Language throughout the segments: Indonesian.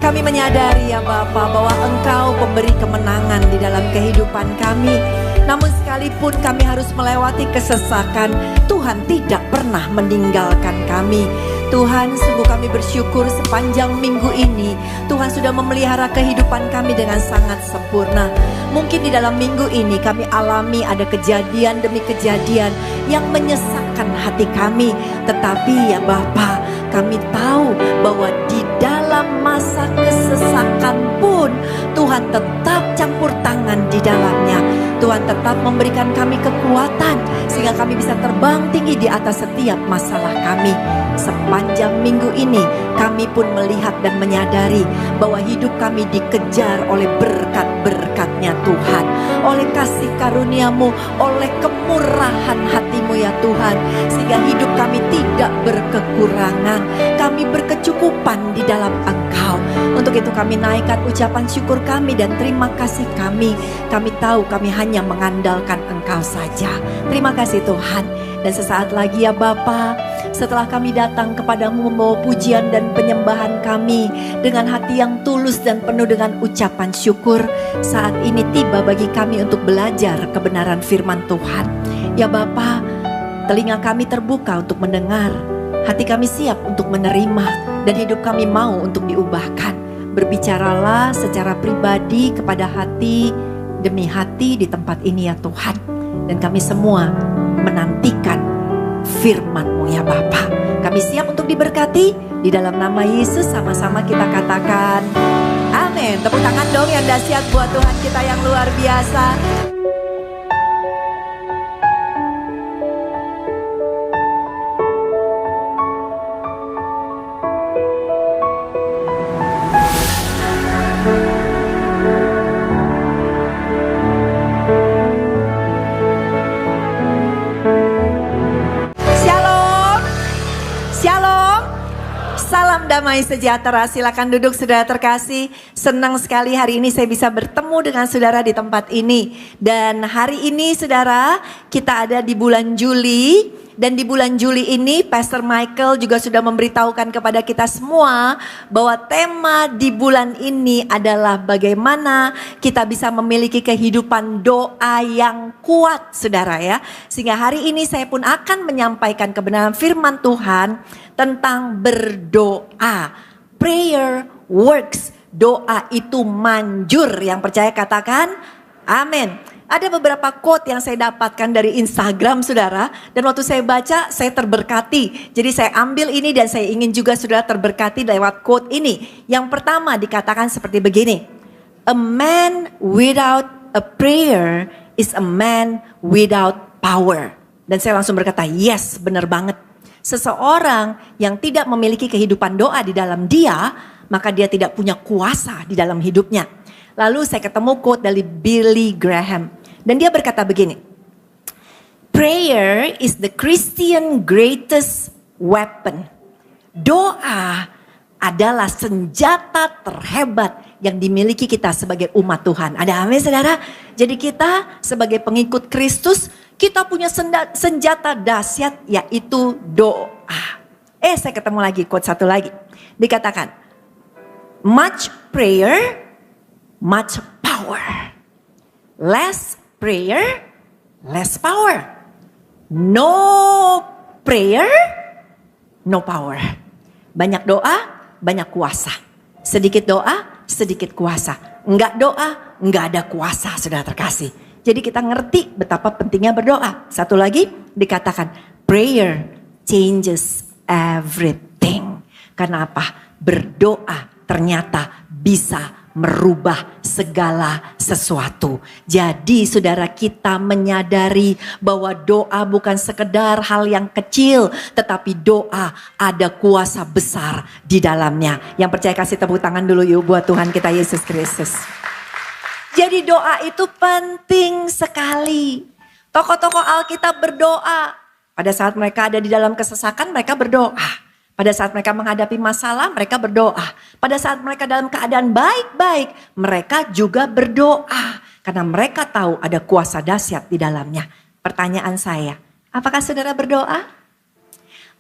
Kami menyadari ya Bapa bahwa Engkau pemberi kemenangan di dalam kehidupan kami. Namun sekalipun kami harus melewati kesesakan, Tuhan tidak pernah meninggalkan kami. Tuhan, sungguh kami bersyukur sepanjang minggu ini Tuhan sudah memelihara kehidupan kami dengan sangat sempurna. Mungkin di dalam minggu ini kami alami ada kejadian demi kejadian yang menyesakkan hati kami. Tetapi ya Bapa, kami tahu bahwa di dalam masa kesesakan pun Tuhan tetap campur tangan di dalamnya. Tuhan tetap memberikan kami kekuatan sehingga kami bisa terbang tinggi di atas setiap masalah kami. Sepanjang minggu ini kami pun melihat dan menyadari bahwa hidup kami dikejar oleh berkat-berkat-Nya Tuhan, oleh kasih karunia-Mu, oleh kemurahan hati-Mu ya Tuhan, sehingga hidup kami tidak berkekurangan, kami berkecukupan di dalam Engkau. Untuk itu kami naikkan ucapan syukur kami dan terima kasih kami. Kami tahu kami hanya mengandalkan Engkau saja. Terima kasih Tuhan. Dan sesaat lagi ya Bapa, setelah kami datang kepadamu membawa pujian dan penyembahan kami dengan hati yang tulus dan penuh dengan ucapan syukur, saat ini tiba bagi kami untuk belajar kebenaran firman Tuhan. Ya Bapa, telinga kami terbuka untuk mendengar, hati kami siap untuk menerima, dan hidup kami mau untuk diubahkan. Berbicaralah secara pribadi kepada hati demi hati di tempat ini ya Tuhan. Dan kami semua menantikan firman-Mu ya Bapa. Kami siap untuk diberkati. Di dalam nama Yesus sama-sama kita katakan amin. Tepuk tangan dong yang dahsyat buat Tuhan kita yang luar biasa. Damai sejahtera, silakan duduk saudara terkasih. Senang sekali hari ini saya bisa bertemu dengan saudara di tempat ini. Dan hari ini saudara, kita ada di bulan Juli. Dan di bulan Juli ini Pastor Michael juga sudah memberitahukan kepada kita semua bahwa tema di bulan ini adalah bagaimana kita bisa memiliki kehidupan doa yang kuat saudara ya. Sehingga hari ini saya pun akan menyampaikan kebenaran firman Tuhan tentang berdoa. Prayer works. Doa itu manjur. Yang percaya katakan amin. Ada beberapa quote yang saya dapatkan dari Instagram saudara. Dan waktu saya baca saya terberkati. Jadi saya ambil ini dan saya ingin juga saudara terberkati lewat quote ini. Yang pertama dikatakan seperti begini. A man without a prayer is a man without power. Dan saya langsung berkata yes, benar banget. Seseorang yang tidak memiliki kehidupan doa di dalam dia, maka dia tidak punya kuasa di dalam hidupnya. Lalu saya ketemu quote dari Billy Graham. Dan dia berkata begini. Prayer is the Christian greatest weapon. Doa adalah senjata terhebat yang dimiliki kita sebagai umat Tuhan. Ada amin saudara? Jadi kita sebagai pengikut Kristus, kita punya senjata dahsyat yaitu doa. Saya ketemu lagi quote satu lagi. Dikatakan, much prayer, much power. Less prayer, less power. No prayer, no power. Banyak doa, banyak kuasa. Sedikit doa, sedikit kuasa. Enggak doa, enggak ada kuasa saudara terkasih. Jadi kita ngerti betapa pentingnya berdoa. Satu lagi dikatakan, prayer changes everything. Karena apa? Berdoa ternyata bisa merubah segala sesuatu. Jadi saudara kita menyadari bahwa doa bukan sekedar hal yang kecil, tetapi doa ada kuasa besar di dalamnya. Yang percaya kasih tepuk tangan dulu yuk buat Tuhan kita Yesus Kristus. Jadi doa itu penting sekali. Tokoh-tokoh Alkitab berdoa. Pada saat mereka ada di dalam kesesakan mereka berdoa. Pada saat mereka menghadapi masalah, mereka berdoa. Pada saat mereka dalam keadaan baik-baik, mereka juga berdoa. Karena mereka tahu ada kuasa dahsyat di dalamnya. Pertanyaan saya, apakah saudara berdoa?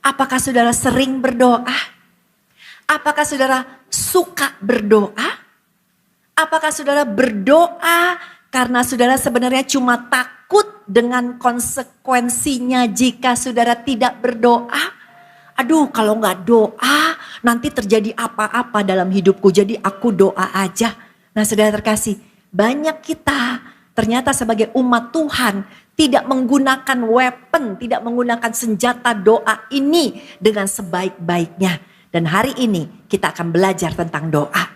Apakah saudara sering berdoa? Apakah saudara suka berdoa? Apakah saudara berdoa karena saudara sebenarnya cuma takut dengan konsekuensinya jika saudara tidak berdoa? Aduh, kalau nggak doa nanti terjadi apa-apa dalam hidupku, jadi aku doa aja. Nah saudara terkasih, banyak kita ternyata sebagai umat Tuhan tidak menggunakan weapon, tidak menggunakan senjata doa ini dengan sebaik-baiknya. Dan hari ini kita akan belajar tentang doa.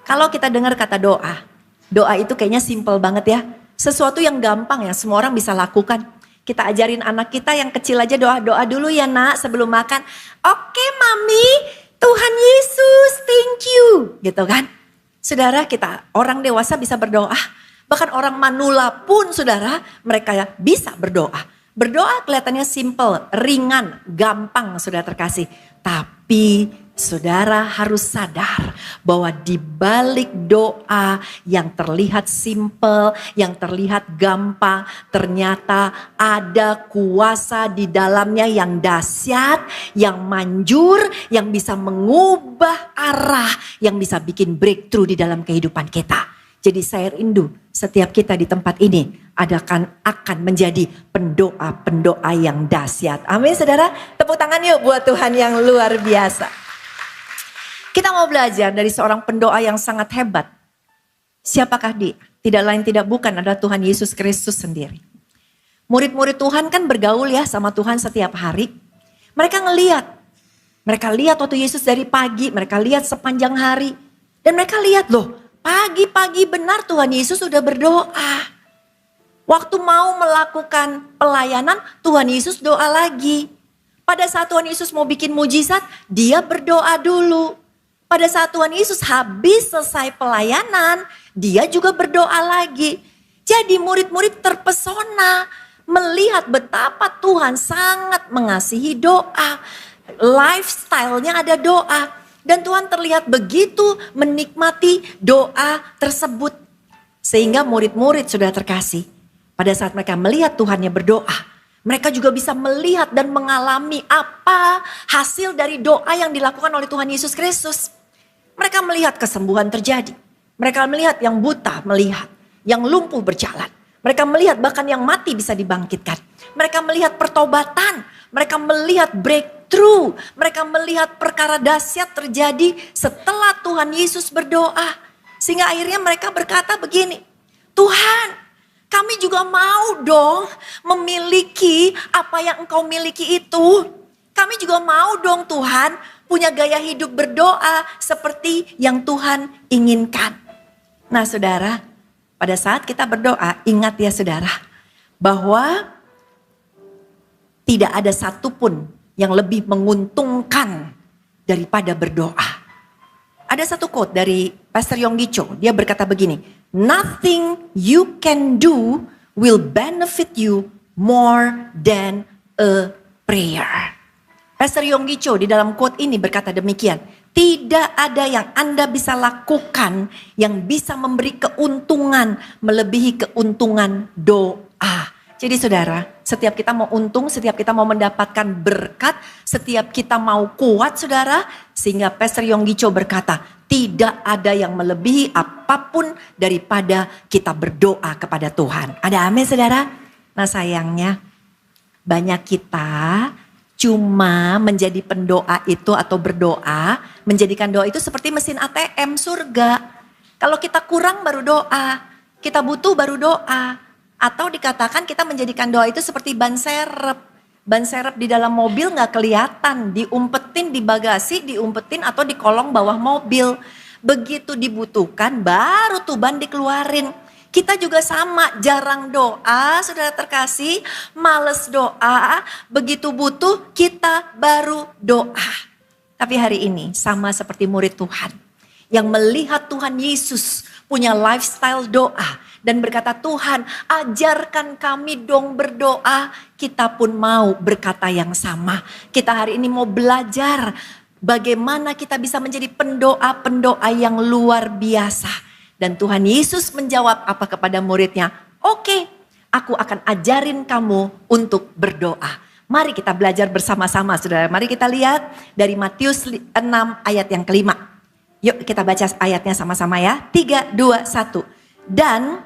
Kalau kita dengar kata doa, doa itu kayaknya simple banget ya. Sesuatu yang gampang yang semua orang bisa lakukan. Kita ajarin anak kita yang kecil aja doa dulu ya nak sebelum makan. Oke mami, Tuhan Yesus thank you. Gitu kan. Saudara kita orang dewasa bisa berdoa. Bahkan orang manula pun saudara mereka bisa berdoa. Berdoa kelihatannya simple, ringan, gampang saudara terkasih. Tapi saudara harus sadar bahwa di balik doa yang terlihat simple, yang terlihat gampang, ternyata ada kuasa di dalamnya yang dahsyat, yang manjur, yang bisa mengubah arah, yang bisa bikin breakthrough di dalam kehidupan kita. Jadi saya rindu setiap kita di tempat ini akan menjadi pendoa-pendoa yang dahsyat. Amin saudara, tepuk tangan yuk buat Tuhan yang luar biasa. Kita mau belajar dari seorang pendoa yang sangat hebat. Siapakah dia? Tidak lain tidak bukan adalah Tuhan Yesus Kristus sendiri. Murid-murid Tuhan kan bergaul ya sama Tuhan setiap hari. Mereka lihat waktu Yesus dari pagi, mereka lihat sepanjang hari. Dan mereka lihat loh, pagi-pagi benar Tuhan Yesus sudah berdoa. Waktu mau melakukan pelayanan, Tuhan Yesus doa lagi. Pada saat Tuhan Yesus mau bikin mujizat, dia berdoa dulu. Pada saat Tuhan Yesus habis selesai pelayanan, dia juga berdoa lagi. Jadi murid-murid terpesona melihat betapa Tuhan sangat mengasihi doa. Lifestyle-nya ada doa. Dan Tuhan terlihat begitu menikmati doa tersebut. Sehingga murid-murid sudah terkasih. Pada saat mereka melihat Tuhannya berdoa, mereka juga bisa melihat dan mengalami apa hasil dari doa yang dilakukan oleh Tuhan Yesus Kristus. Mereka melihat kesembuhan terjadi. Mereka melihat yang buta melihat, yang lumpuh berjalan. Mereka melihat bahkan yang mati bisa dibangkitkan. Mereka melihat pertobatan, mereka melihat breakthrough, mereka melihat perkara dahsyat terjadi setelah Tuhan Yesus berdoa. Sehingga akhirnya mereka berkata begini, Tuhan, kami juga mau dong memiliki apa yang Engkau miliki itu. Kami juga mau dong Tuhan punya gaya hidup berdoa seperti yang Tuhan inginkan. Nah saudara, pada saat kita berdoa, ingat ya saudara, bahwa tidak ada satupun yang lebih menguntungkan daripada berdoa. Ada satu quote dari Pastor Yonggi Cho, dia berkata begini, nothing you can do will benefit you more than a prayer. Pastor Yonggi Cho di dalam quote ini berkata demikian, tidak ada yang Anda bisa lakukan yang bisa memberi keuntungan melebihi keuntungan doa. Jadi saudara, setiap kita mau untung, setiap kita mau mendapatkan berkat, setiap kita mau kuat saudara, sehingga Pastor Yonggi Cho berkata, tidak ada yang melebihi apapun daripada kita berdoa kepada Tuhan. Ada amin saudara? Nah sayangnya banyak kita cuma menjadi pendoa itu atau berdoa, menjadikan doa itu seperti mesin ATM surga. Kalau kita kurang baru doa, kita butuh baru doa. Atau dikatakan kita menjadikan doa itu seperti ban serep. Ban serep di dalam mobil gak kelihatan, diumpetin di bagasi, diumpetin atau di kolong bawah mobil. Begitu dibutuhkan baru tuh ban dikeluarin. Kita juga sama, jarang doa, saudara terkasih, males doa, begitu butuh kita baru doa. Tapi hari ini sama seperti murid Tuhan yang melihat Tuhan Yesus punya lifestyle doa dan berkata, Tuhan ajarkan kami dong berdoa. Kita pun mau berkata yang sama. Kita hari ini mau belajar bagaimana kita bisa menjadi pendoa-pendoa yang luar biasa. Dan Tuhan Yesus menjawab apa kepada muridnya? Oke, aku akan ajarin kamu untuk berdoa. Mari kita belajar bersama-sama saudara. Mari kita lihat dari Matius 6 ayat yang kelima. Yuk kita baca ayatnya sama-sama ya. 3, 2, 1. Dan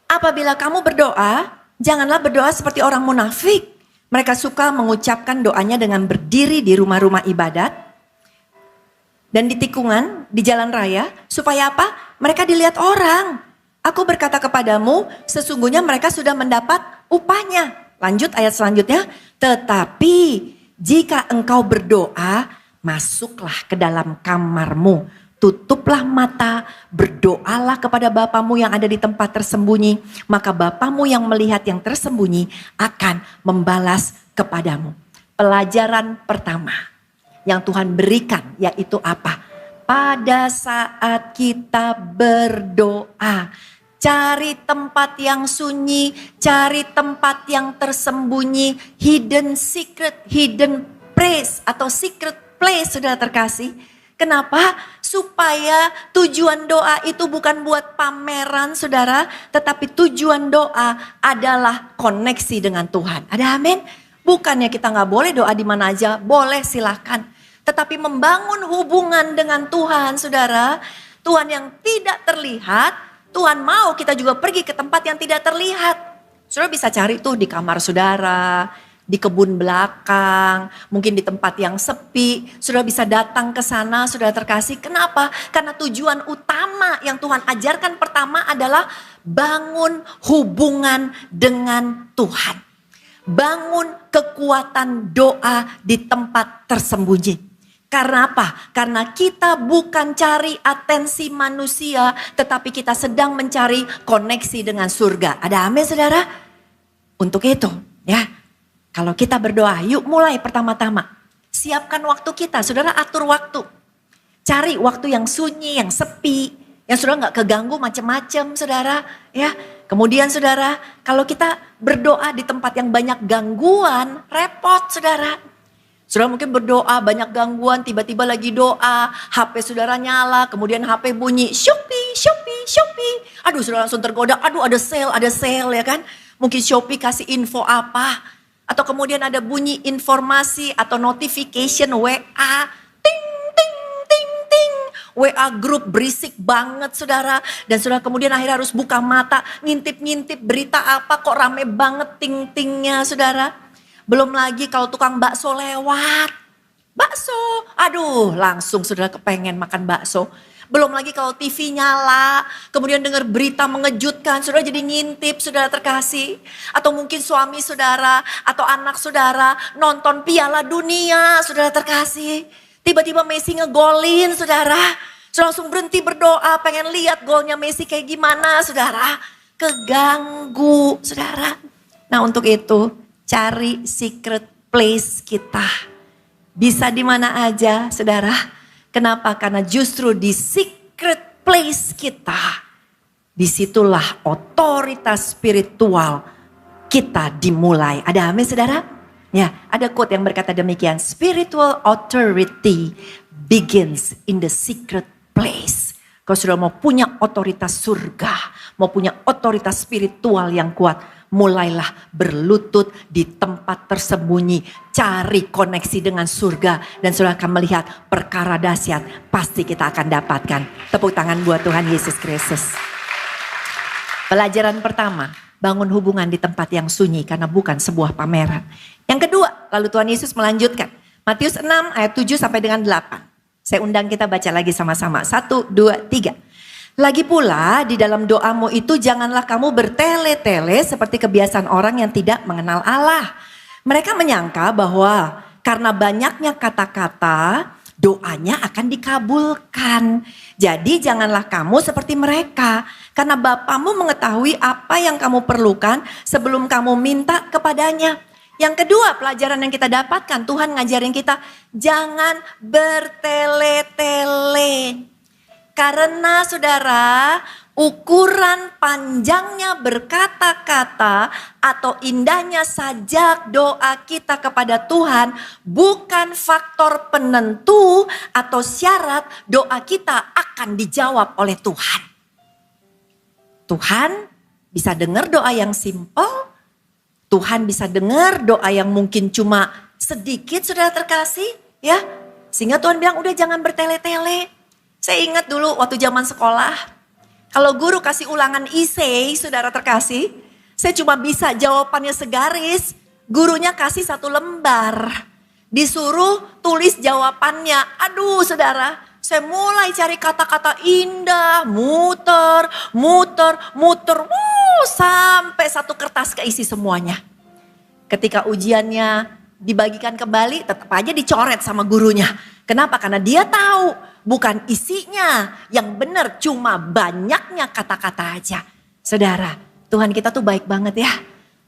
apabila kamu berdoa, janganlah berdoa seperti orang munafik. Mereka suka mengucapkan doanya dengan berdiri di rumah-rumah ibadat dan di tikungan, di jalan raya. Supaya apa? Mereka dilihat orang. Aku berkata kepadamu, sesungguhnya mereka sudah mendapat upahnya. Lanjut ayat selanjutnya. Tetapi jika engkau berdoa, masuklah ke dalam kamarmu. Tutuplah mata, berdoalah kepada Bapamu yang ada di tempat tersembunyi. Maka Bapamu yang melihat yang tersembunyi akan membalas kepadamu. Pelajaran pertama yang Tuhan berikan yaitu apa? Pada saat kita berdoa, cari tempat yang sunyi, cari tempat yang tersembunyi, hidden secret, hidden place atau secret place saudara terkasih. Kenapa? Supaya tujuan doa itu bukan buat pameran saudara, tetapi tujuan doa adalah koneksi dengan Tuhan. Ada amin? Bukannya kita gak boleh doa di mana aja, boleh silahkan. Tetapi membangun hubungan dengan Tuhan saudara, Tuhan yang tidak terlihat, Tuhan mau kita juga pergi ke tempat yang tidak terlihat. Saudara bisa cari tuh di kamar saudara, di kebun belakang, mungkin di tempat yang sepi. Saudara bisa datang ke sana, saudara terkasih. Kenapa? Karena tujuan utama yang Tuhan ajarkan pertama adalah bangun hubungan dengan Tuhan. Bangun kekuatan doa di tempat tersembunyi. Karena apa? Karena kita bukan cari atensi manusia, tetapi kita sedang mencari koneksi dengan surga. Ada amin saudara? Untuk itu ya, kalau kita berdoa, yuk mulai pertama-tama. Siapkan waktu kita, saudara atur waktu. Cari waktu yang sunyi, yang sepi, yang saudara gak keganggu macam-macam saudara. Ya, kemudian saudara, kalau kita berdoa di tempat yang banyak gangguan, repot saudara. Saudara mungkin berdoa banyak gangguan, tiba-tiba lagi doa, HP saudara nyala, kemudian HP bunyi, Shopee. Aduh saudara langsung tergoda, aduh ada sale ya kan. Mungkin Shopee kasih info apa. Atau kemudian ada bunyi informasi atau notification WA, ting. WA grup berisik banget saudara. Dan saudara kemudian akhirnya harus buka mata, ngintip-ngintip berita apa kok rame banget ting-tingnya saudara. Belum lagi kalau tukang bakso lewat. Bakso, aduh langsung saudara kepengen makan bakso. Belum lagi kalau TV nyala, kemudian dengar berita mengejutkan, saudara jadi ngintip saudara terkasih. Atau mungkin suami saudara atau anak saudara nonton Piala Dunia saudara terkasih. Tiba-tiba Messi ngegolin saudara. Saudara langsung berhenti berdoa, pengen lihat golnya Messi kayak gimana saudara. Keganggu saudara. Nah untuk itu cari secret place kita. Bisa di mana aja saudara. Kenapa? Karena justru di secret place kita, disitulah otoritas spiritual kita dimulai. Ada amin saudara? Ya, ada quote yang berkata demikian. Spiritual authority begins in the secret place. Kalau sudah mau punya otoritas surga, mau punya otoritas spiritual yang kuat, mulailah berlutut di tempat tersembunyi, cari koneksi dengan surga dan saudara akan melihat perkara dahsyat pasti kita akan dapatkan. Tepuk tangan buat Tuhan Yesus Kristus. Pelajaran pertama, bangun hubungan di tempat yang sunyi karena bukan sebuah pameran. Yang kedua, lalu Tuhan Yesus melanjutkan. Matius 6 ayat 7 sampai dengan 8. Saya undang kita baca lagi sama-sama. 1, 2, 3. Lagi pula di dalam doamu itu janganlah kamu bertele-tele seperti kebiasaan orang yang tidak mengenal Allah. Mereka menyangka bahwa karena banyaknya kata-kata doanya akan dikabulkan. Jadi janganlah kamu seperti mereka. Karena Bapamu mengetahui apa yang kamu perlukan sebelum kamu minta kepadanya. Yang kedua pelajaran yang kita dapatkan, Tuhan ngajarin kita jangan bertele-tele. Karena saudara, ukuran panjangnya berkata-kata atau indahnya sajak doa kita kepada Tuhan bukan faktor penentu atau syarat doa kita akan dijawab oleh Tuhan. Tuhan bisa dengar doa yang simpel Tuhan bisa dengar doa yang mungkin cuma sedikit, saudara terkasih, ya. Sehingga Tuhan bilang, udah jangan bertele-tele. Saya ingat dulu waktu zaman sekolah, kalau guru kasih ulangan essay, saudara terkasih, saya cuma bisa jawabannya segaris, gurunya kasih 1 lembar. Disuruh tulis jawabannya. Aduh saudara, saya mulai cari kata-kata indah, muter, sampai 1 kertas keisi semuanya. Ketika ujiannya dibagikan kembali, tetap aja dicoret sama gurunya. Kenapa? Karena dia tahu bukan isinya yang benar, cuma banyaknya kata-kata aja. Saudara, Tuhan kita tuh baik banget ya.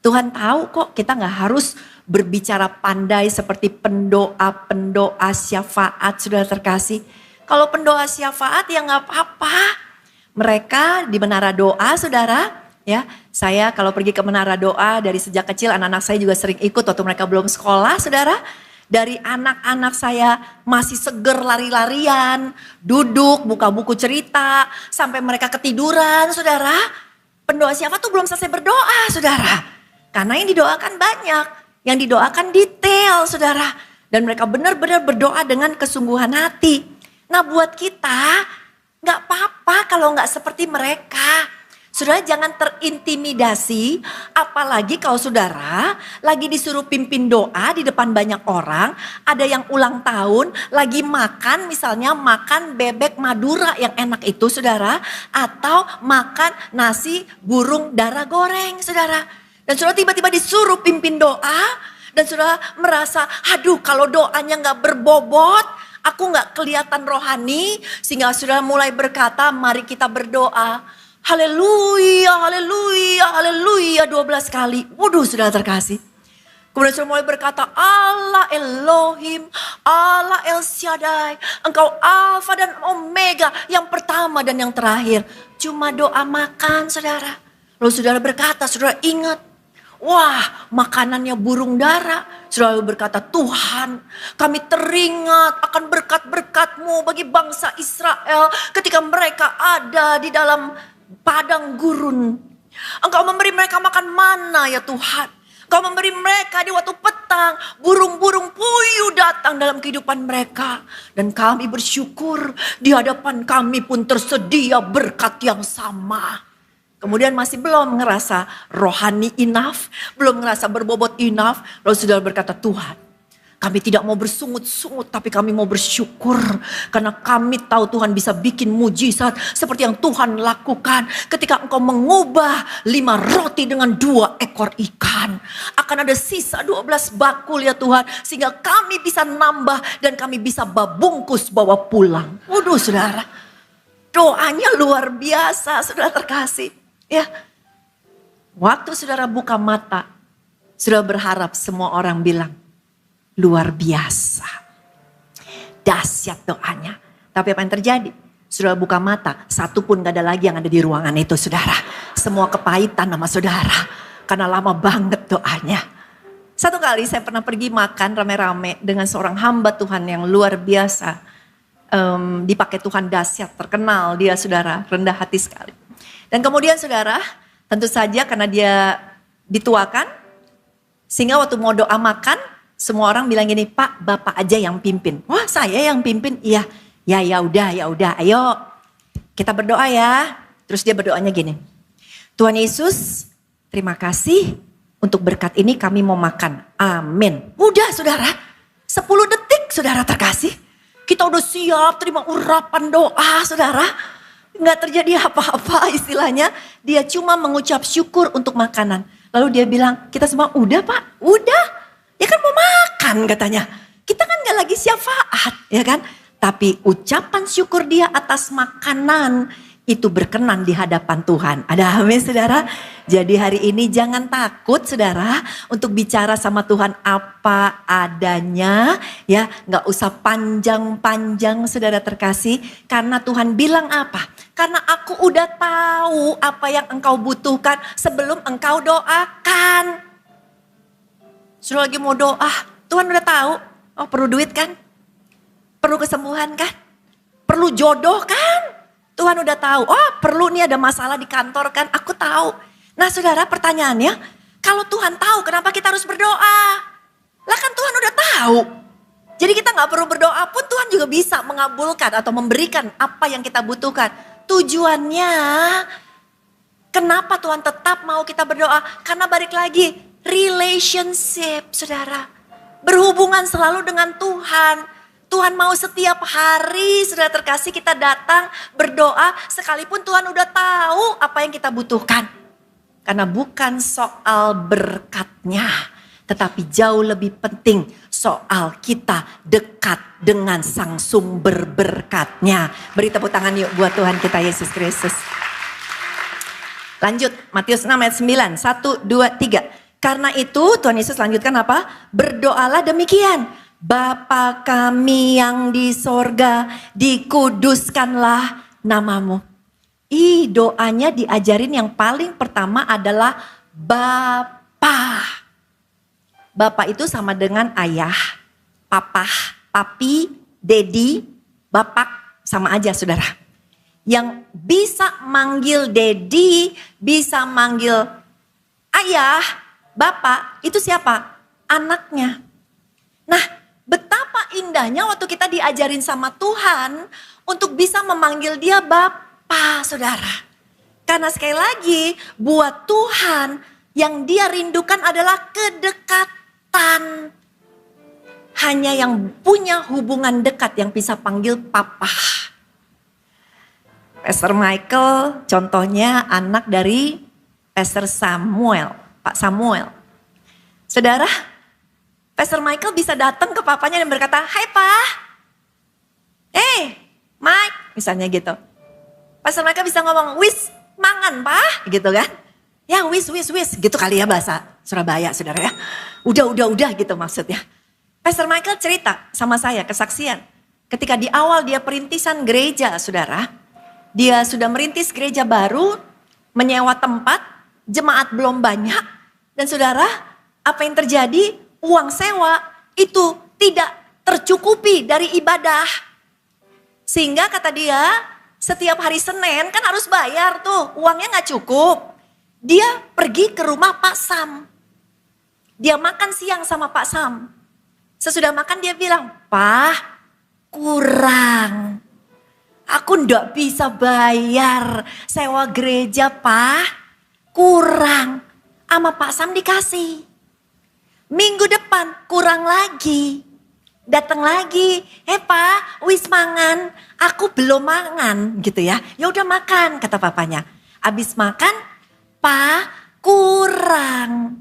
Tuhan tahu kok kita gak harus berbicara pandai seperti pendoa syafaat, saudara terkasih. Kalau pendoa syafaat ya gak apa-apa. Mereka di menara doa, saudara, ya. Saya kalau pergi ke menara doa dari sejak kecil, anak-anak saya juga sering ikut waktu mereka belum sekolah, saudara. Dari anak-anak saya masih seger lari-larian, duduk, buka buku cerita, sampai mereka ketiduran, saudara. Pendoa syafaat tuh belum selesai berdoa, saudara. Karena yang didoakan banyak, yang didoakan detail, saudara. Dan mereka benar-benar berdoa dengan kesungguhan hati. Nah buat kita, gak apa-apa kalau gak seperti mereka. Saudara jangan terintimidasi, apalagi kalau saudara lagi disuruh pimpin doa di depan banyak orang. Ada yang ulang tahun, lagi makan misalnya makan bebek Madura yang enak itu saudara. Atau makan nasi burung darah goreng saudara. Dan saudara tiba-tiba disuruh pimpin doa. Dan saudara merasa, aduh kalau doanya gak berbobot, aku gak kelihatan rohani. Sehingga saudara mulai berkata, mari kita berdoa. Haleluya, haleluya, haleluya 12 kali. Waduh saudara terkasih. Kemudian saudara mulai berkata, Allah Elohim, Allah El Shaddai. Engkau Alfa dan Omega, yang pertama dan yang terakhir. Cuma doa makan saudara. Lalu saudara berkata, saudara ingat. Wah makanannya burung dara. Saudara berkata, Tuhan kami teringat akan berkat-berkat-Mu bagi bangsa Israel ketika mereka ada di dalam padang gurun. Engkau memberi mereka makan mana ya Tuhan. Engkau memberi mereka di waktu petang. Burung-burung puyuh datang dalam kehidupan mereka. Dan kami bersyukur di hadapan kami pun tersedia berkat yang sama. Kemudian masih belum ngerasa rohani enough, belum ngerasa berbobot enough. Lalu saudara berkata, Tuhan kami tidak mau bersungut-sungut tapi kami mau bersyukur. Karena kami tahu Tuhan bisa bikin mujizat seperti yang Tuhan lakukan. Ketika engkau mengubah 5 roti dengan 2 ekor ikan. Akan ada sisa 12 bakul ya Tuhan. Sehingga kami bisa nambah dan kami bisa bungkus bawa pulang. Waduh saudara, doanya luar biasa saudara terkasih. Ya, waktu saudara buka mata, saudara berharap semua orang bilang, luar biasa. Dahsyat doanya. Tapi apa yang terjadi? Saudara buka mata, 1 pun gak ada lagi yang ada di ruangan itu saudara. Semua kepahitan sama saudara. Karena lama banget doanya. Satu kali saya pernah pergi makan rame-rame dengan seorang hamba Tuhan yang luar biasa. Dipakai Tuhan dahsyat, terkenal dia saudara, rendah hati sekali. Dan kemudian saudara, tentu saja karena dia dituakan, sehingga waktu mau doa makan, semua orang bilang gini, Pak, Bapak aja yang pimpin. Wah, saya yang pimpin? Iya. Ya udah, ayo kita berdoa ya. Terus dia berdoanya gini, Tuhan Yesus, terima kasih untuk berkat ini kami mau makan. Amin. Udah saudara, 10 detik saudara terkasih. Kita udah siap terima urapan doa saudara. Nggak terjadi apa-apa istilahnya. Dia cuma mengucap syukur untuk makanan. Lalu dia bilang, kita semua udah Pak, udah. Ya kan mau makan katanya. Kita kan gak lagi syafaat ya kan. Tapi ucapan syukur dia atas makanan itu berkenan di hadapan Tuhan. Ada amin saudara. Jadi hari ini jangan takut saudara untuk bicara sama Tuhan apa adanya. Ya gak usah panjang-panjang saudara terkasih. Karena Tuhan bilang apa? Karena aku udah tahu apa yang engkau butuhkan sebelum engkau doakan. Saudara lagi mau doa, Tuhan udah tahu. Oh perlu duit kan? Perlu kesembuhan kan? Perlu jodoh kan? Tuhan udah tahu, oh perlu nih ada masalah di kantor kan, aku tahu. Nah saudara pertanyaannya, Kalau Tuhan tahu, kenapa kita harus berdoa? Lah kan Tuhan udah tahu. Jadi kita gak perlu berdoa pun Tuhan juga bisa mengabulkan atau memberikan apa yang kita butuhkan. Tujuannya, kenapa Tuhan tetap mau kita berdoa? Karena balik lagi, relationship saudara. Berhubungan selalu dengan Tuhan. Tuhan mau setiap hari saudara terkasih kita datang berdoa sekalipun Tuhan udah tahu apa yang kita butuhkan. Karena bukan soal berkatnya, tetapi jauh lebih penting soal kita dekat dengan sang sumber berkatnya. Beri tepuk tangan yuk buat Tuhan kita Yesus Kristus. Lanjut, Matius 6 ayat 9, 1, 2, 3. Karena itu Tuhan Yesus lanjutkan apa? Berdoalah demikian. Bapa kami yang di sorga, dikuduskanlah namamu. Doanya diajarin yang paling pertama adalah Bapa. Bapa itu sama dengan ayah, papa, papi, dedi, bapak, sama aja saudara. Yang bisa manggil dedi, bisa manggil ayah, bapak, itu siapa? Anaknya. Nah, betapa indahnya waktu kita diajarin sama Tuhan untuk bisa memanggil dia Bapa, saudara. Karena sekali lagi, buat Tuhan yang dia rindukan adalah kedekatan. Hanya yang punya hubungan dekat yang bisa panggil Papa. Pastor Michael contohnya anak dari Pastor Samuel, Pak Samuel. Saudara, Pastor Michael bisa datang ke papanya dan berkata, "Hai Pa, Mike," misalnya gitu. Pastor Michael bisa ngomong, "Wis, mangan Pa," gitu kan. Ya wis, gitu kali ya bahasa Surabaya saudara ya. Udah gitu maksudnya. Pastor Michael cerita sama saya kesaksian. Ketika di awal dia perintisan gereja saudara. Dia sudah merintis gereja baru, menyewa tempat, jemaat belum banyak. Dan saudara, apa yang terjadi? Uang sewa itu tidak tercukupi dari ibadah. Sehingga kata dia, setiap hari Senin kan harus bayar tuh, uangnya gak cukup. Dia pergi ke rumah Pak Sam. Dia makan siang sama Pak Sam. Sesudah makan dia bilang, "Pak, kurang. Aku ndak bisa bayar sewa gereja, Pak. Kurang." Sama Pak Sam dikasih. Minggu depan kurang lagi. Datang lagi, Pak, wis mangan. Aku belum mangan gitu ya. Ya udah makan kata papanya. Abis makan, "Pak, kurang."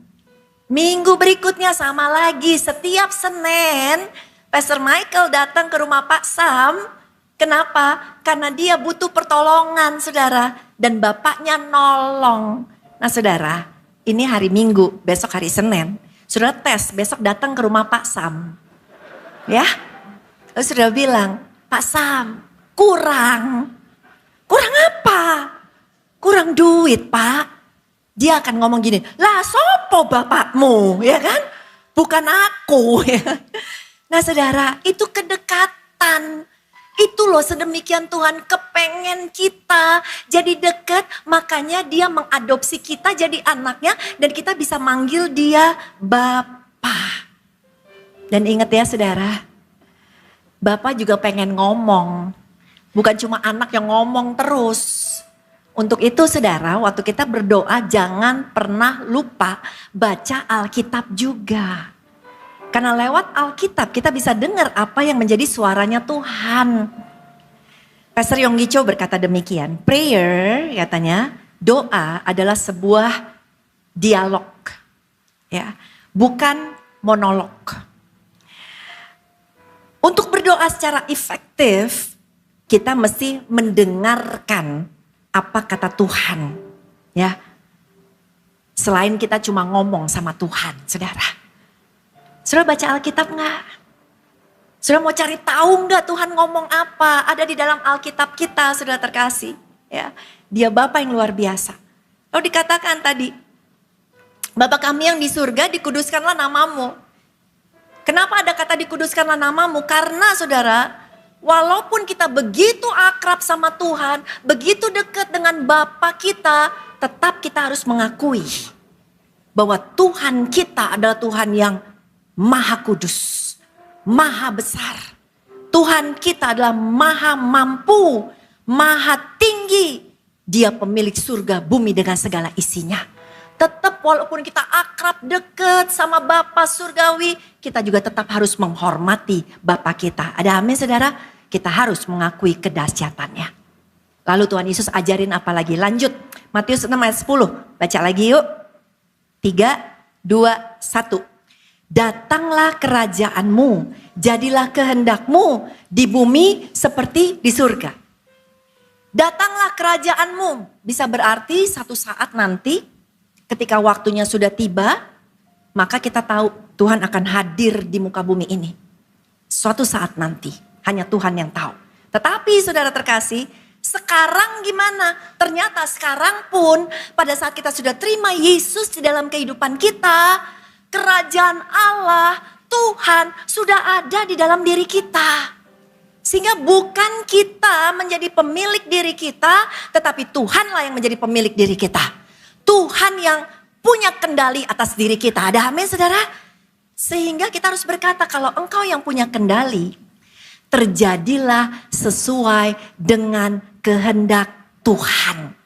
Minggu berikutnya sama lagi. Setiap Senin, Pastor Michael datang ke rumah Pak Sam. Kenapa? Karena dia butuh pertolongan saudara. Dan bapaknya nolong. Nah saudara, ini hari Minggu, besok hari Senin. Saudara tes, besok datang ke rumah Pak Sam. Ya, lalu saudara bilang, "Pak Sam, kurang. Kurang apa? Kurang duit Pak." Dia akan ngomong gini, "Lah sopo bapakmu?" Ya kan? Bukan aku. Ya. Nah saudara, itu kedekatan. Itu loh sedemikian Tuhan kepengen kita jadi dekat. Makanya dia mengadopsi kita jadi anaknya. Dan kita bisa manggil dia Bapa. Dan ingat ya saudara, Bapa juga pengen ngomong. Bukan cuma anak yang ngomong terus. Untuk itu saudara, waktu kita berdoa jangan pernah lupa baca Alkitab juga. Karena lewat Alkitab kita bisa dengar apa yang menjadi suaranya Tuhan. Pastor Yonggi Cho berkata demikian, prayer katanya, doa adalah sebuah dialog. Ya, bukan monolog. Untuk berdoa secara efektif, kita mesti mendengarkan apa kata Tuhan. Ya. Selain kita cuma ngomong sama Tuhan, saudara. Saudara baca Alkitab enggak? Saudara mau cari tahu enggak Tuhan ngomong apa? Ada di dalam Alkitab kita, saudara terkasih. Ya, dia Bapa yang luar biasa. Lalu dikatakan tadi, Bapa kami yang di surga, dikuduskanlah namamu. Kenapa ada kata dikuduskanlah namamu? Karena saudara, walaupun kita begitu akrab sama Tuhan, begitu dekat dengan Bapa kita, tetap kita harus mengakui bahwa Tuhan kita adalah Tuhan yang maha kudus, maha besar. Tuhan kita adalah maha mampu, maha tinggi. Dia pemilik surga bumi dengan segala isinya. Tetap walaupun kita akrab dekat sama Bapa surgawi, kita juga tetap harus menghormati Bapa kita. Ada amin saudara? Kita harus mengakui kedahsyatannya. Lalu Tuhan Yesus ajarin apa lagi? Lanjut. Matius 6 ayat 10. Baca lagi yuk. 3, 2, 1. Datanglah kerajaanmu, jadilah kehendakmu di bumi seperti di surga. Datanglah kerajaanmu. Bisa berarti satu saat nanti ketika waktunya sudah tiba, maka kita tahu Tuhan akan hadir di muka bumi ini. Suatu saat nanti, hanya Tuhan yang tahu. Tetapi saudara terkasih, sekarang gimana? Ternyata sekarang pun pada saat kita sudah terima Yesus di dalam kehidupan kita, kerajaan Allah, Tuhan sudah ada di dalam diri kita. Sehingga bukan kita menjadi pemilik diri kita, tetapi Tuhanlah yang menjadi pemilik diri kita. Tuhan yang punya kendali atas diri kita. Ada amin saudara? Sehingga kita harus berkata kalau engkau yang punya kendali, terjadilah sesuai dengan kehendak Tuhan.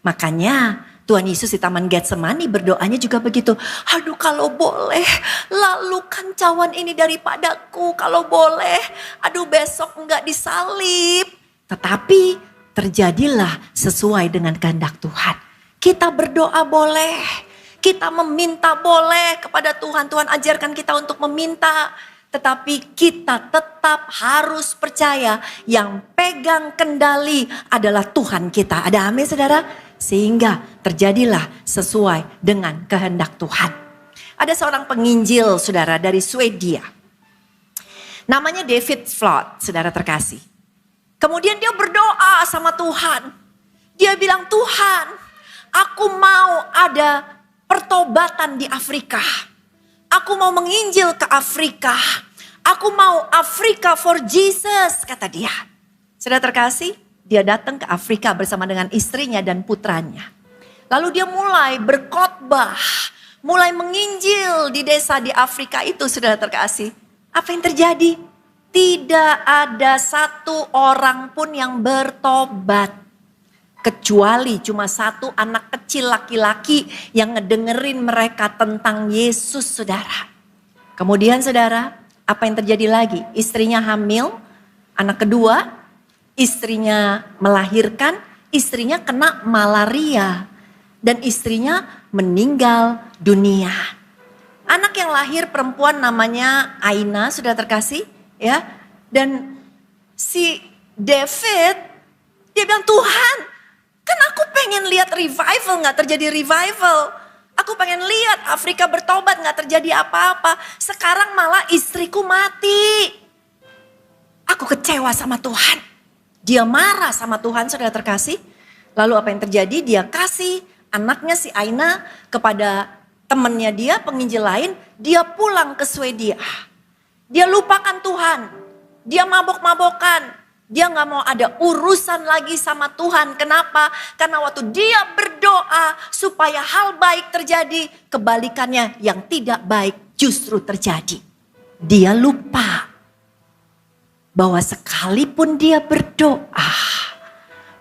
Makanya Tuhan Yesus di Taman Getsemani berdoanya juga begitu. Aduh kalau boleh, lalukan cawan ini daripadaku kalau boleh. Aduh besok enggak disalib. Tetapi terjadilah sesuai dengan kehendak Tuhan. Kita berdoa boleh, kita meminta boleh kepada Tuhan. Tuhan ajarkan kita untuk meminta. Tetapi kita tetap harus percaya yang pegang kendali adalah Tuhan kita. Ada amin saudara? Sehingga terjadilah sesuai dengan kehendak Tuhan. Ada seorang penginjil saudara dari Swedia. Namanya David Flood, saudara terkasih. Kemudian dia berdoa sama Tuhan. Dia bilang, Tuhan, aku mau ada pertobatan di Afrika. Aku mau menginjil ke Afrika. Aku mau Afrika for Jesus, kata dia. Saudara terkasih, dia datang ke Afrika bersama dengan istrinya dan putranya. Lalu dia mulai berkhotbah, mulai menginjil di desa di Afrika itu, saudara terkasih. Apa yang terjadi? Tidak ada satu orang pun yang bertobat. Kecuali cuma satu anak kecil laki-laki yang ngedengerin mereka tentang Yesus, saudara. Kemudian saudara, apa yang terjadi lagi? Istrinya hamil, anak kedua, istrinya melahirkan, istrinya kena malaria. Dan istrinya meninggal dunia. Anak yang lahir perempuan namanya Aina, sudah terkasih. Ya, dan si David, dia bilang, Tuhan, kan aku pengen lihat revival, gak terjadi revival. Aku pengen lihat Afrika bertobat, gak terjadi apa-apa. Sekarang malah istriku mati. Aku kecewa sama Tuhan. Dia marah sama Tuhan, saudara terkasih. Lalu apa yang terjadi? Dia kasih anaknya si Aina kepada temannya dia, penginjil lain. Dia pulang ke Swedia. Dia lupakan Tuhan. Dia mabok-mabokan. Dia gak mau ada urusan lagi sama Tuhan. Kenapa? Karena waktu dia berdoa supaya hal baik terjadi, kebalikannya yang tidak baik justru terjadi. Dia lupa bahwa sekalipun dia berdoa,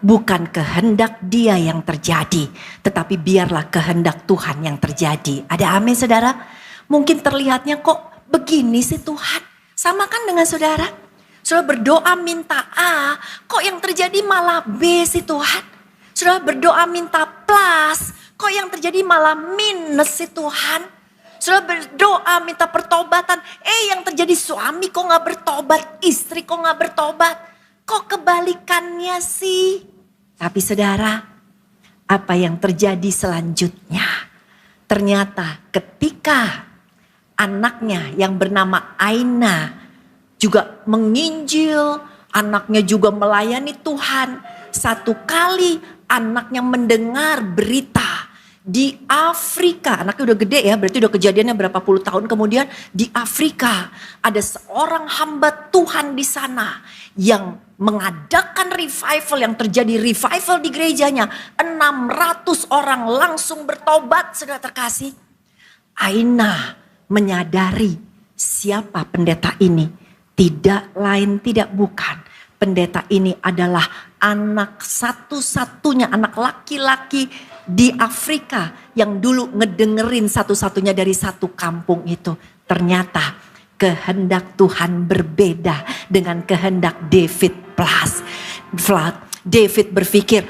bukan kehendak dia yang terjadi, tetapi biarlah kehendak Tuhan yang terjadi. Ada amin saudara? Mungkin terlihatnya kok begini sih Tuhan. Sama kan dengan saudara? Saudara berdoa minta A, kok yang terjadi malah B sih Tuhan? Saudara berdoa minta plus, kok yang terjadi malah minus sih Tuhan? Saudara berdoa minta pertobatan, yang terjadi suami kok gak bertobat, istri kok gak bertobat? Kok kebalikannya sih? Tapi saudara, apa yang terjadi selanjutnya? Ternyata ketika anaknya yang bernama Aina juga menginjil, anaknya juga melayani Tuhan. Satu kali anaknya mendengar berita di Afrika, anaknya udah gede ya, berarti udah kejadiannya berapa puluh tahun kemudian. Di Afrika ada seorang hamba Tuhan di sana yang mengadakan revival, yang terjadi revival di gerejanya. 600 orang langsung bertobat, saudara terkasih. Aina menyadari siapa pendeta ini. Tidak lain tidak bukan. Pendeta ini adalah anak satu-satunya, anak laki-laki di Afrika yang dulu ngedengerin satu-satunya dari satu kampung itu. Ternyata kehendak Tuhan berbeda dengan kehendak David plus. David berpikir,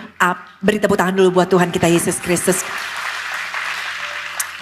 beri tepuk tangan dulu buat Tuhan kita Yesus Kristus.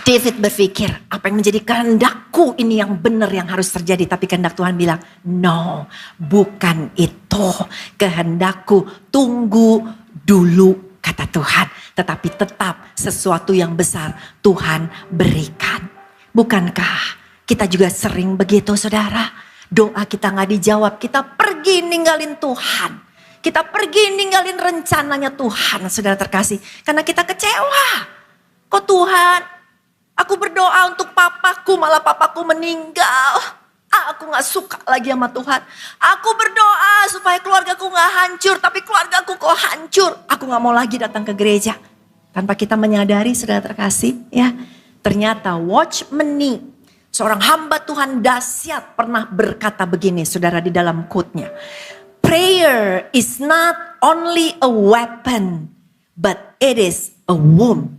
David berpikir, apa yang menjadi kehendakku ini yang benar yang harus terjadi. Tapi kehendak Tuhan bilang, no, bukan itu kehendakku. Tunggu dulu, kata Tuhan. Tetapi tetap sesuatu yang besar Tuhan berikan. Bukankah kita juga sering begitu, saudara? Doa kita gak dijawab, kita pergi ninggalin Tuhan. Kita pergi ninggalin rencananya Tuhan, saudara terkasih. Karena kita kecewa. Kok Tuhan, aku berdoa untuk papaku, malah papaku meninggal. Aku gak suka lagi sama Tuhan. Aku berdoa supaya keluargaku gak hancur, tapi keluargaku kok hancur. Aku gak mau lagi datang ke gereja. Tanpa kita menyadari, saudara terkasih, ya, ternyata Watchman Nee, seorang hamba Tuhan dahsyat, pernah berkata begini, saudara, di dalam quote-nya. Prayer is not only a weapon, but it is a womb.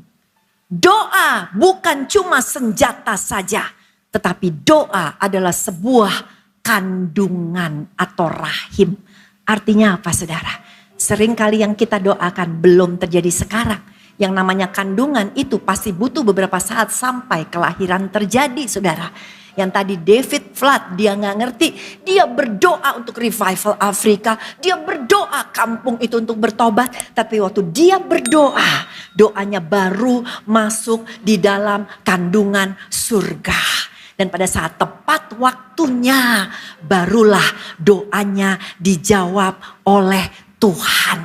Doa bukan cuma senjata saja, tetapi doa adalah sebuah kandungan atau rahim. Artinya apa, saudara? Seringkali yang kita doakan belum terjadi sekarang. Yang namanya kandungan itu pasti butuh beberapa saat sampai kelahiran terjadi, saudara. Yang tadi David Flood, dia gak ngerti. Dia berdoa untuk revival Afrika. Dia berdoa kampung itu untuk bertobat. Tapi waktu dia berdoa, doanya baru masuk di dalam kandungan surga. Dan pada saat tepat waktunya, barulah doanya dijawab oleh Tuhan.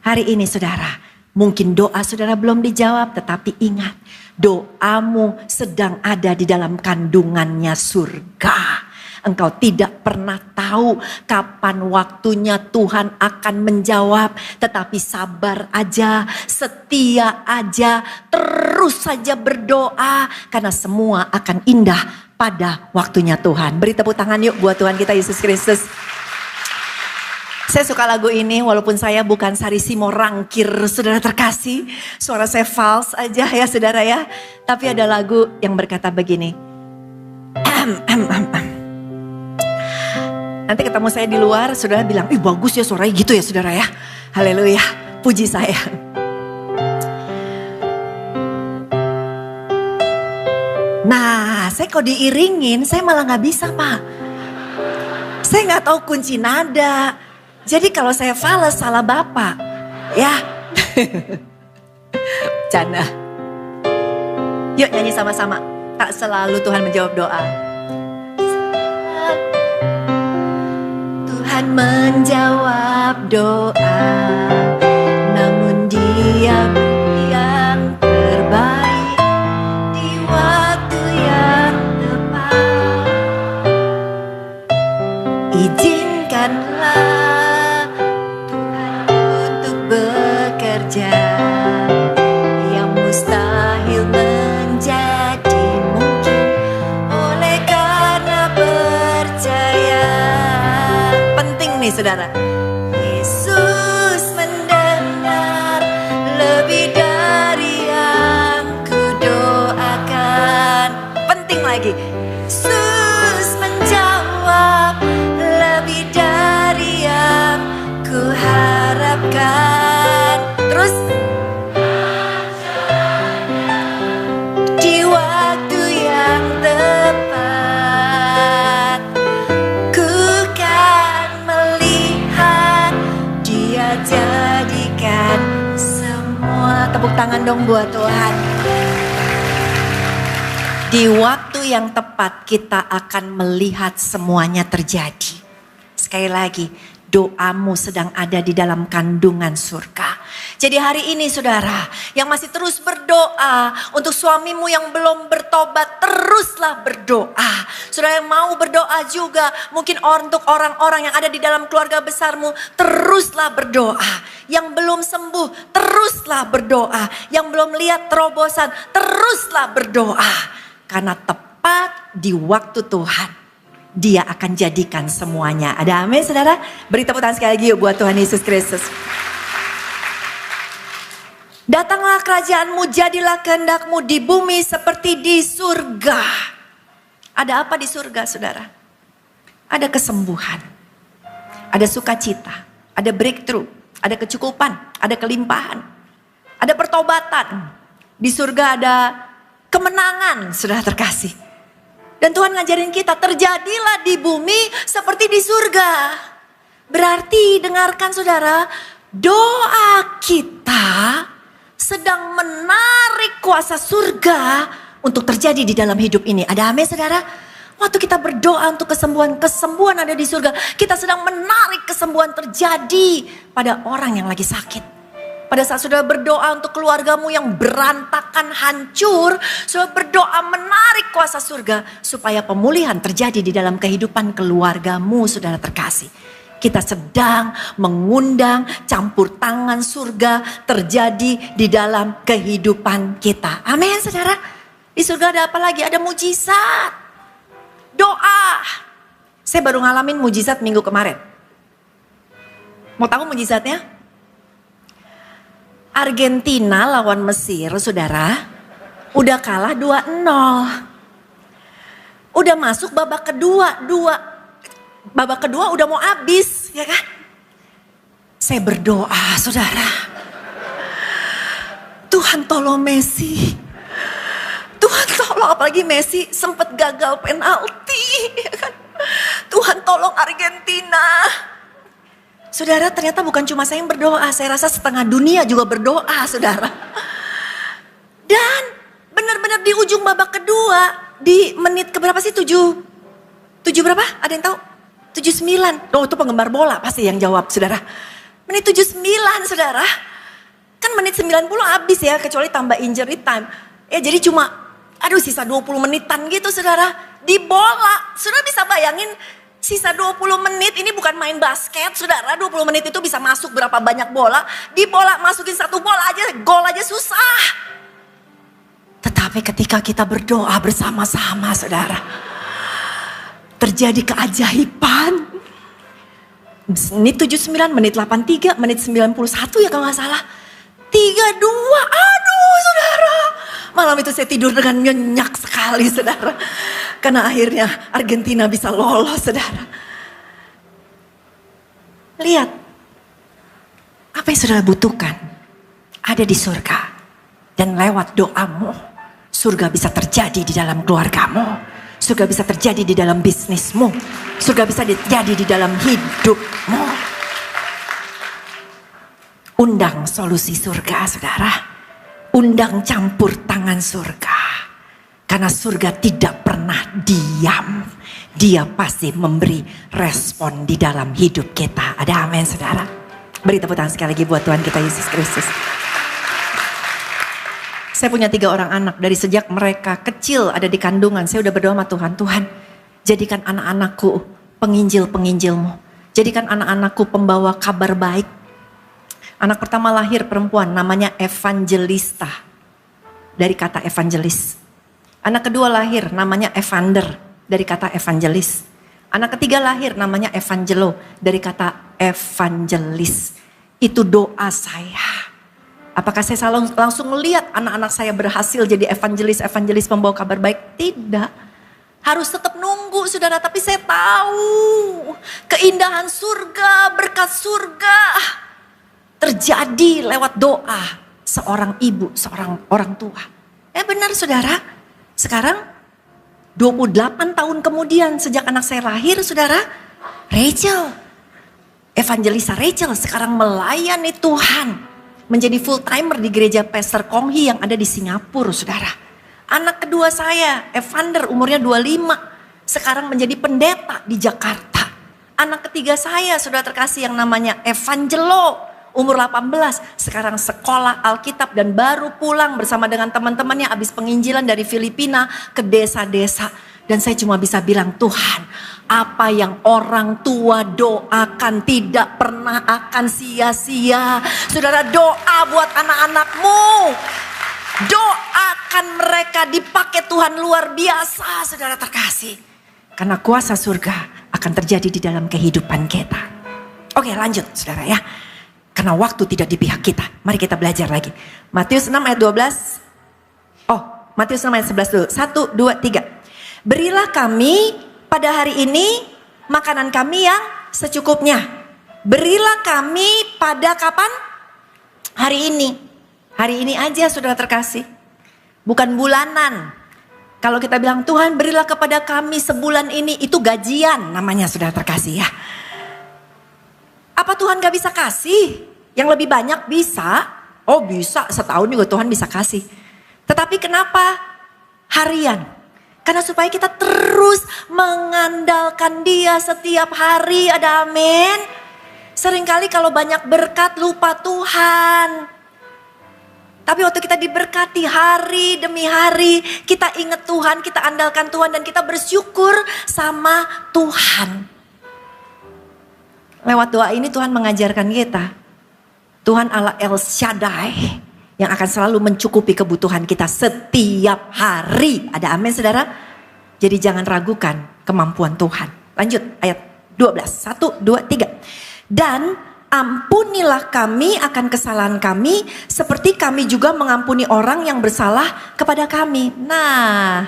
Hari ini, saudara, mungkin doa saudara belum dijawab, tetapi ingat, doamu sedang ada di dalam kandungannya surga. Engkau tidak pernah tahu kapan waktunya Tuhan akan menjawab. Tetapi sabar aja, setia aja, terus saja berdoa. Karena semua akan indah pada waktunya Tuhan. Beri tepuk tangan yuk buat Tuhan kita Yesus Kristus. Saya suka lagu ini walaupun saya bukan Sarisimo Rangkir, saudara terkasih. Suara saya false aja ya saudara ya. Tapi ada lagu yang berkata begini. Nanti ketemu saya di luar, saudara bilang, ih bagus ya suaranya gitu ya saudara ya. Haleluya, puji saya. Nah, saya kalau diiringin, saya malah gak bisa Pak. Saya gak tahu kunci nada. Jadi kalau saya fales salah Bapak, ya. Canda. Yuk nyanyi sama-sama. Tak selalu Tuhan menjawab doa. Tuhan menjawab doa, namun Dia yang terbaik di waktu yang tepat. Izinkanlah bekerja yang mustahil menjadi mungkin oleh karena percaya. Penting nih saudara. Yesus mendengar lebih dari yang kudoakan. Penting lagi. Yesus menjawab lebih dari yang kuharapkan. Terus di waktu yang tepat ku kan melihat Dia jadikan semua. Tepuk tangan dong buat Tuhan. Di waktu yang tepat kita akan melihat semuanya terjadi. Sekali lagi, doamu sedang ada di dalam kandungan surga. Jadi hari ini saudara yang masih terus berdoa untuk suamimu yang belum bertobat, teruslah berdoa. Saudara yang mau berdoa juga mungkin untuk orang-orang yang ada di dalam keluarga besarmu, teruslah berdoa. Yang belum sembuh, teruslah berdoa. Yang belum lihat terobosan, teruslah berdoa. Karena tepat di waktu Tuhan, Dia akan jadikan semuanya. Ada amin saudara? Beri tepuk tangan sekali lagi yuk buat Tuhan Yesus Kristus. Datanglah kerajaanmu, jadilah kehendakmu di bumi seperti di surga. Ada apa di surga saudara? Ada kesembuhan, ada sukacita, ada breakthrough, ada kecukupan, ada kelimpahan, ada pertobatan. Di surga ada kemenangan, saudara terkasih. Dan Tuhan ngajarin kita, terjadilah di bumi seperti di surga. Berarti dengarkan saudara, doa kita sedang menarik kuasa surga untuk terjadi di dalam hidup ini. Ada amin saudara? Waktu kita berdoa untuk kesembuhan, kesembuhan ada di surga. Kita sedang menarik kesembuhan terjadi pada orang yang lagi sakit. Pada saat saudara berdoa untuk keluargamu yang berantakan, hancur, saudara berdoa menarik kuasa surga supaya pemulihan terjadi di dalam kehidupan keluargamu, saudara terkasih. Kita sedang mengundang campur tangan surga terjadi di dalam kehidupan kita. Amin saudara. Di surga ada apa lagi? Ada mujizat. Doa. Saya baru ngalamin mujizat minggu kemarin. Mau tahu mujizatnya? Argentina lawan Mesir, saudara, udah kalah 2-0. Udah masuk babak kedua, babak kedua udah mau habis, ya kan? Saya berdoa, saudara. Tuhan tolong Messi. Tuhan tolong, apalagi Messi sempat gagal penalti, ya kan? Tuhan tolong Argentina. Saudara, ternyata bukan cuma saya yang berdoa, saya rasa setengah dunia juga berdoa, saudara. Dan benar-benar di ujung babak kedua, di menit keberapa sih? 7 berapa? Ada yang tahu? 79. Oh, itu penggemar bola pasti yang jawab, saudara. Menit 79, saudara. Kan menit 90 habis ya, kecuali tambah injury time. Ya jadi cuma, sisa 20 menitan gitu, saudara. Di bola, saudara bisa bayangin, sisa 20 menit ini bukan main basket, saudara. 20 menit itu bisa masuk berapa banyak bola. Di bola masukin satu bola aja, gol aja susah. Tetapi ketika kita berdoa bersama-sama, saudara, terjadi keajaiban. Menit 79, menit 83, menit 91 ya kalau gak salah. 3-2, aduh saudara. Malam itu saya tidur dengan nyenyak sekali, saudara. Karena akhirnya Argentina bisa lolos, saudara. Lihat, apa yang saudara butuhkan ada di surga. Dan lewat doamu, surga bisa terjadi di dalam keluargamu. Surga bisa terjadi di dalam bisnismu. Surga bisa terjadi di dalam hidupmu. Undang solusi surga, saudara. Undang campur tangan surga. Karena surga tidak pernah diam. Dia pasti memberi respon di dalam hidup kita. Ada amin saudara. Beri tepuk tangan sekali lagi buat Tuhan kita Yesus Kristus. Saya punya 3 orang anak. Dari sejak mereka kecil ada di kandungan. Saya udah berdoa sama Tuhan. Tuhan jadikan anak-anakku penginjil-penginjilmu. Jadikan anak-anakku pembawa kabar baik. Anak pertama lahir perempuan namanya Evangelista. Dari kata evangelis. Anak kedua lahir namanya Evander. Dari kata evangelis. Anak ketiga lahir namanya Evangelo. Dari kata evangelis. Itu doa saya. Apakah saya langsung melihat anak-anak saya berhasil jadi evangelis pembawa kabar baik? Tidak. Harus tetap nunggu saudara. Tapi saya tahu keindahan surga, berkat surga terjadi lewat doa seorang ibu, seorang orang tua. Benar saudara. Sekarang 28 tahun kemudian sejak anak saya lahir saudara. Rachel, Evangelisa Rachel sekarang melayani Tuhan. Menjadi full timer di gereja Pastor Kong Hee yang ada di Singapura saudara. Anak kedua saya Evander umurnya 25. Sekarang menjadi pendeta di Jakarta. Anak ketiga saya saudara terkasih yang namanya Evangelo. Umur 18, sekarang sekolah Alkitab dan baru pulang bersama dengan teman-temannya habis penginjilan dari Filipina ke desa-desa. Dan saya cuma bisa bilang, Tuhan, apa yang orang tua doakan tidak pernah akan sia-sia. Saudara, doa buat anak-anakmu. Doakan akan mereka dipakai Tuhan luar biasa, saudara terkasih. Karena kuasa surga akan terjadi di dalam kehidupan kita. Oke, lanjut saudara ya. Karena waktu tidak di pihak kita. Mari kita belajar lagi. Matius 6 ayat 12. Matius 6 ayat 11 dulu. 1, 2, 3. Berilah kami pada hari ini makanan kami yang secukupnya. Berilah kami pada kapan? Hari ini. Hari ini aja saudara terkasih. Bukan bulanan. Kalau kita bilang Tuhan berilah kepada kami sebulan ini, itu gajian namanya saudara terkasih ya. Apa Tuhan gak bisa kasih? Yang lebih banyak bisa. Oh bisa, setahun juga Tuhan bisa kasih. Tetapi kenapa harian? Karena supaya kita terus mengandalkan Dia setiap hari, ada amin. Seringkali kalau banyak berkat lupa Tuhan. Tapi waktu kita diberkati hari demi hari, kita ingat Tuhan, kita andalkan Tuhan dan kita bersyukur sama Tuhan. Lewat doa ini Tuhan mengajarkan kita, Tuhan Allah El Shaddai yang akan selalu mencukupi kebutuhan kita setiap hari. Ada amin saudara? Jadi jangan ragukan kemampuan Tuhan. Lanjut ayat 12. 1, 2, 3. Dan ampunilah kami akan kesalahan kami seperti kami juga mengampuni orang yang bersalah kepada kami. Nah,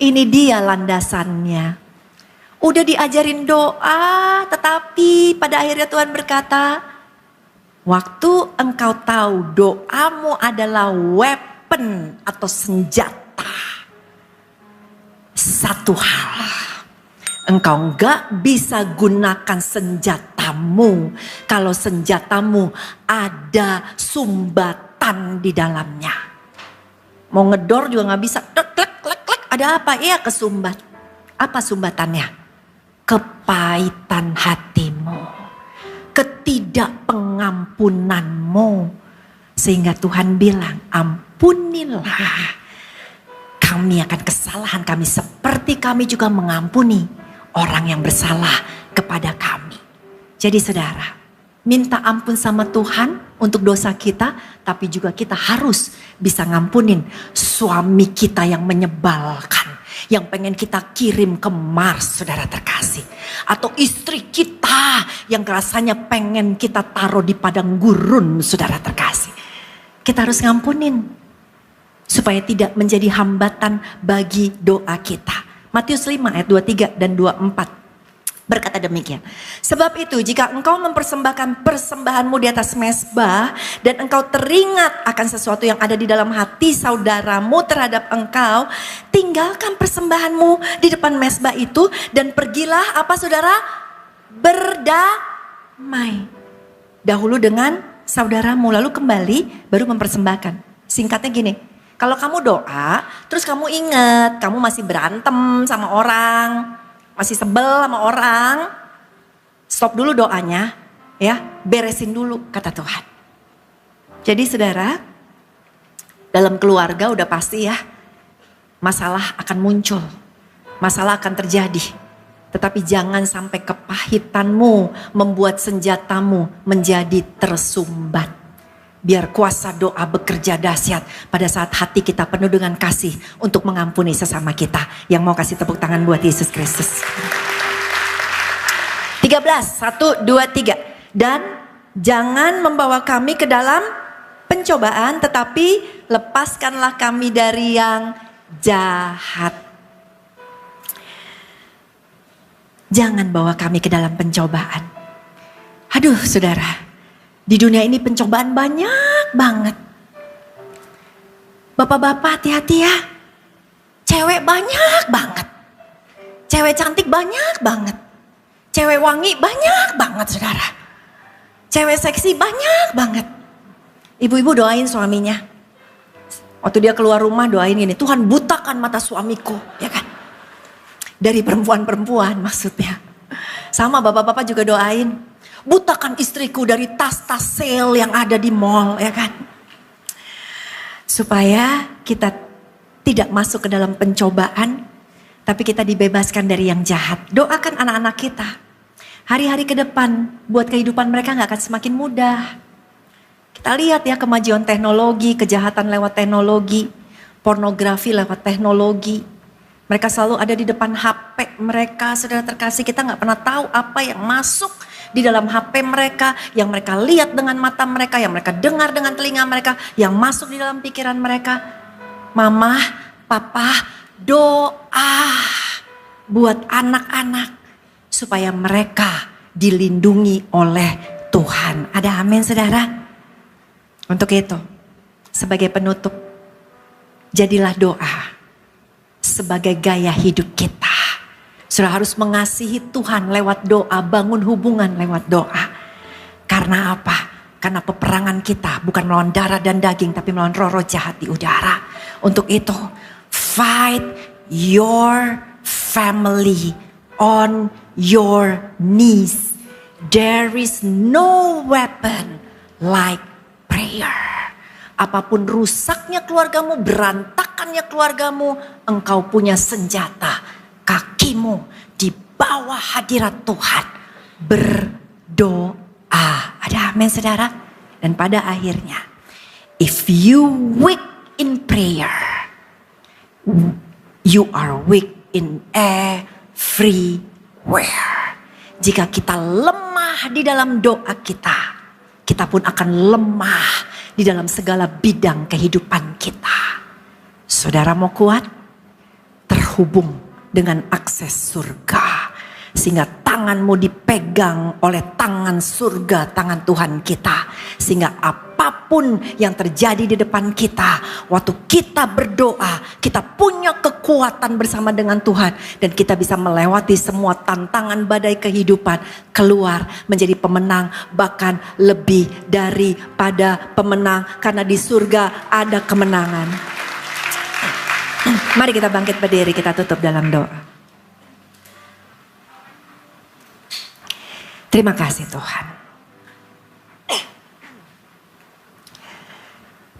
ini dia landasannya. Udah diajarin doa, tetapi pada akhirnya Tuhan berkata, waktu engkau tahu doamu adalah weapon atau senjata. Satu hal, engkau enggak bisa gunakan senjatamu kalau senjatamu ada sumbatan di dalamnya. Mau ngedor juga enggak bisa. Klek, klek, klek. Ada apa? Iya kesumbat. Apa sumbatannya? Kepahitan hatimu. Ketidakpengampunanmu. Sehingga Tuhan bilang, ampunilah kami akan kesalahan kami seperti kami juga mengampuni orang yang bersalah kepada kami. Jadi saudara, minta ampun sama Tuhan untuk dosa kita, tapi juga kita harus bisa ngampunin suami kita yang menyebalkan, yang pengen kita kirim ke Mars, saudara terkasih. Atau istri kita yang rasanya pengen kita taruh di padang gurun, saudara terkasih. Kita harus ngampunin supaya tidak menjadi hambatan bagi doa kita. Matius 5 ayat 23 dan 24 berkata demikian. Sebab itu jika engkau mempersembahkan persembahanmu di atas mezbah dan engkau teringat akan sesuatu yang ada di dalam hati saudaramu terhadap engkau, tinggalkan persembahanmu di depan mezbah itu dan pergilah apa saudara? Berdamai. Dahulu dengan saudaramu lalu kembali baru mempersembahkan. Singkatnya gini. Kalau kamu doa, terus kamu ingat, kamu masih berantem sama orang, masih sebel sama orang, stop dulu doanya, ya, beresin dulu kata Tuhan. Jadi saudara, dalam keluarga udah pasti ya, masalah akan muncul, masalah akan terjadi. Tetapi jangan sampai kepahitanmu membuat senjatamu menjadi tersumbat. Biar kuasa doa bekerja dahsyat pada saat hati kita penuh dengan kasih untuk mengampuni sesama kita. Yang mau kasih tepuk tangan buat Yesus Kristus. 13, 1, 2, 3. Dan jangan membawa kami ke dalam pencobaan, tetapi lepaskanlah kami dari yang jahat. Jangan bawa kami ke dalam pencobaan. Aduh saudara. Di dunia ini pencobaan banyak banget. Bapak-bapak hati-hati ya. Cewek banyak banget. Cewek cantik banyak banget. Cewek wangi banyak banget saudara. Cewek seksi banyak banget. Ibu-ibu doain suaminya. Waktu dia keluar rumah doain gini. Tuhan butakan mata suamiku. Ya kan. Dari perempuan-perempuan maksudnya. Sama bapak-bapak juga doain. Butakan istriku dari tas-tas sale yang ada di mall, ya kan? Supaya kita tidak masuk ke dalam pencobaan, tapi kita dibebaskan dari yang jahat. Doakan anak-anak kita. Hari-hari ke depan, buat kehidupan mereka gak akan semakin mudah. Kita lihat ya kemajuan teknologi, kejahatan lewat teknologi. pornografi lewat teknologi. Mereka selalu ada di depan HP mereka, saudara terkasih. Kita gak pernah tahu apa yang masuk di dalam HP mereka, yang mereka lihat dengan mata mereka, yang mereka dengar dengan telinga mereka, yang masuk di dalam pikiran mereka. Mama, papa, doa buat anak-anak supaya mereka dilindungi oleh Tuhan. Ada amin, saudara? Untuk itu, sebagai penutup, jadilah doa sebagai gaya hidup kita. Saudara harus mengasihi Tuhan lewat doa, bangun hubungan lewat doa. Karena apa? Karena peperangan kita bukan melawan darah dan daging, tapi melawan roh-roh jahat di udara. Untuk itu, fight your family on your knees. There is no weapon like prayer. Apapun rusaknya keluargamu, berantakannya keluargamu, engkau punya senjata. Kakimu di bawah hadirat Tuhan. Berdoa. Ada amin, saudara? Dan pada akhirnya, if you weak in prayer, you are weak in everywhere. Jika kita lemah di dalam doa kita, kita pun akan lemah di dalam segala bidang kehidupan kita. Saudara mau kuat? Terhubung dengan akses surga. Sehingga tanganmu dipegang oleh tangan surga, tangan Tuhan kita. Sehingga apapun yang terjadi di depan kita, waktu kita berdoa, kita punya kekuatan bersama dengan Tuhan. Dan kita bisa melewati semua tantangan badai kehidupan, keluar menjadi pemenang, bahkan lebih daripada pemenang. Karena di surga ada kemenangan. Mari kita bangkit berdiri, kita tutup dalam doa. Terima kasih Tuhan.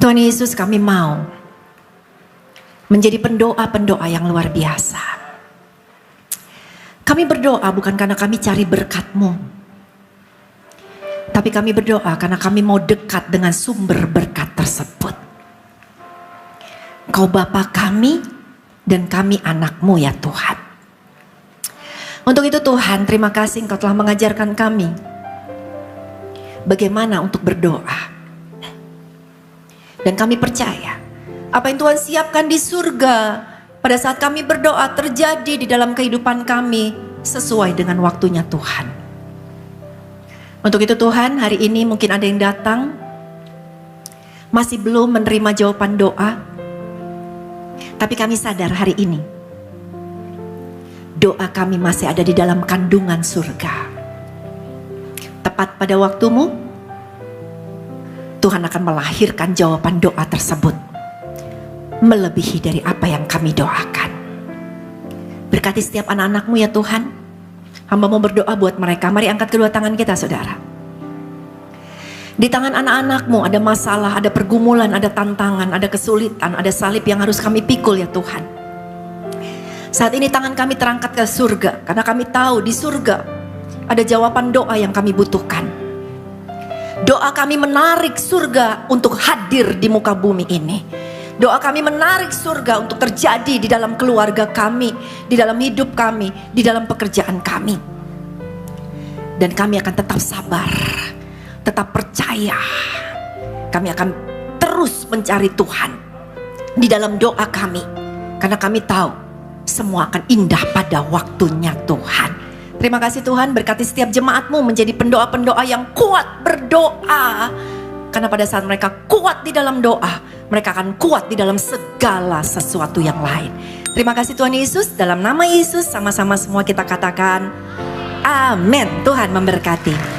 Tuhan Yesus, kami mau menjadi pendoa-pendoa yang luar biasa. Kami berdoa bukan karena kami cari berkat-Mu, tapi kami berdoa karena kami mau dekat dengan sumber berkat tersebut. Kau Bapa kami dan kami anak-Mu ya Tuhan. Untuk itu Tuhan, terima kasih Engkau telah mengajarkan kami bagaimana untuk berdoa. Dan kami percaya apa yang Tuhan siapkan di surga pada saat kami berdoa terjadi di dalam kehidupan kami sesuai dengan waktunya Tuhan. Untuk itu Tuhan, hari ini mungkin ada yang datang masih belum menerima jawaban doa. Tapi kami sadar hari ini doa kami masih ada di dalam kandungan surga. Tepat pada waktumu, Tuhan akan melahirkan jawaban doa tersebut. Melebihi dari apa yang kami doakan. Berkati setiap anak-anak-Mu ya Tuhan. Hamba mau berdoa buat mereka. Mari angkat kedua tangan kita saudara. Di tangan anak-anak-Mu ada masalah, ada pergumulan, ada tantangan, ada kesulitan, ada salib yang harus kami pikul ya Tuhan. Saat ini tangan kami terangkat ke surga, karena kami tahu di surga ada jawaban doa yang kami butuhkan. Doa kami menarik surga untuk hadir di muka bumi ini. Doa kami menarik surga untuk terjadi di dalam keluarga kami, di dalam hidup kami, di dalam pekerjaan kami. Dan kami akan tetap sabar, tetap percaya. Kami akan terus mencari Tuhan di dalam doa kami. Karena kami tahu semua akan indah pada waktunya Tuhan. Terima kasih Tuhan, berkati setiap jemaat-Mu menjadi pendoa-pendoa yang kuat berdoa. Karena pada saat mereka kuat di dalam doa, mereka akan kuat di dalam segala sesuatu yang lain. Terima kasih Tuhan Yesus, dalam nama Yesus sama-sama semua kita katakan amin. Tuhan memberkati.